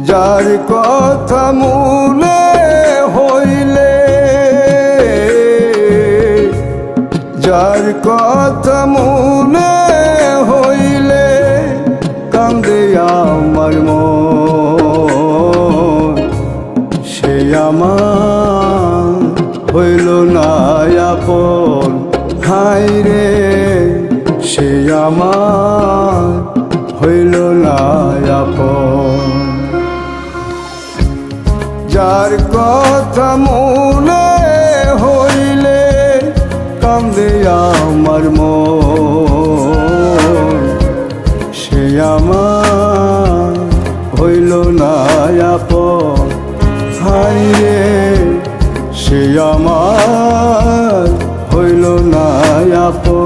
যার কথা মনে হইলে, যার কথা মনে হইলে কান্দে আমার মন, সে আমার হইল না আপন। হায় রে, সে আমার হইল না আপন। যার কথা মনে হইলে কান্দে আমার মন, সে আমার হইল না আপন। হায় রে, সে আমার হইল না আপন।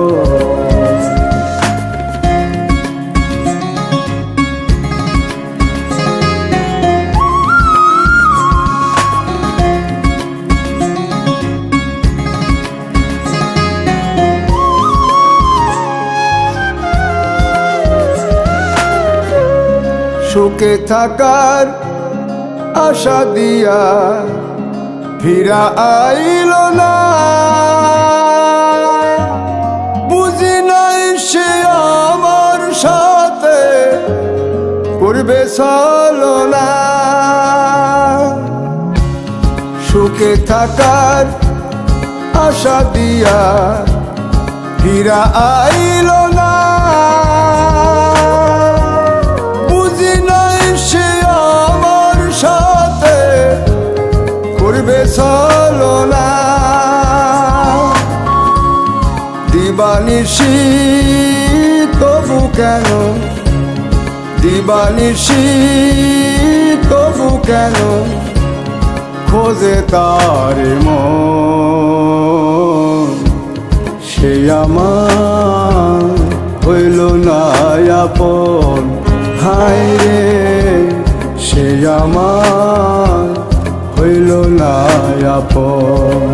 সুখে থাকার আশা দিয়া ফিরা আইল না, বুঝি নাই সে আমার সাথে করবে ছলনা। সুখে থাকার আশা দিয়া ফিরা আইল না, করবে ছলনা। দিবানিশি তবু কেন, দিবানিশি তবু কেন খোঁজে তার মন, সে আমার হইল না আপন। হায় রে, সে আমার হইল না আপন।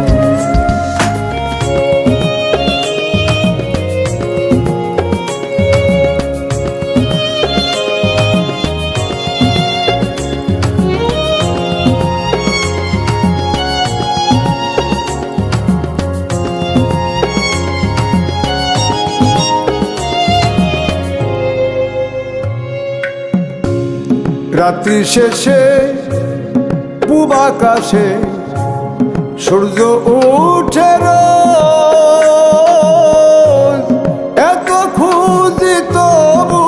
রাত্রি শেষে পূব আকাশে সূর্য উঠে রোজ, এত খুঁজি তবু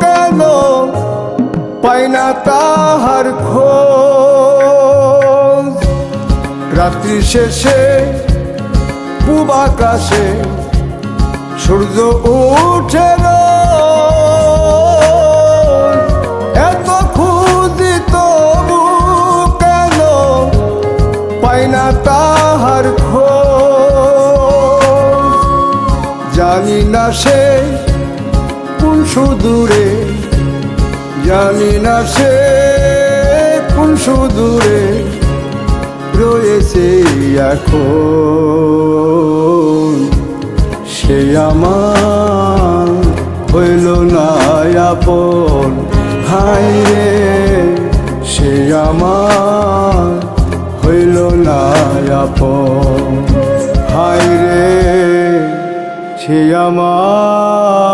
কেন পাই না তাহার খোঁজ। রাত্রি শেষে পূব আকাশে সূর্য উঠে রোজ, এত খুঁজি তবু কেন পাই না তাহার খোঁজ। জানি না সে কোন সুদূরে, জানি না সে কোন সুদূরে রয়েছে এখন, সে আমার হইল না আপন। হায় রে, সে আমার হইল না আপন। হায় রে, সে আমার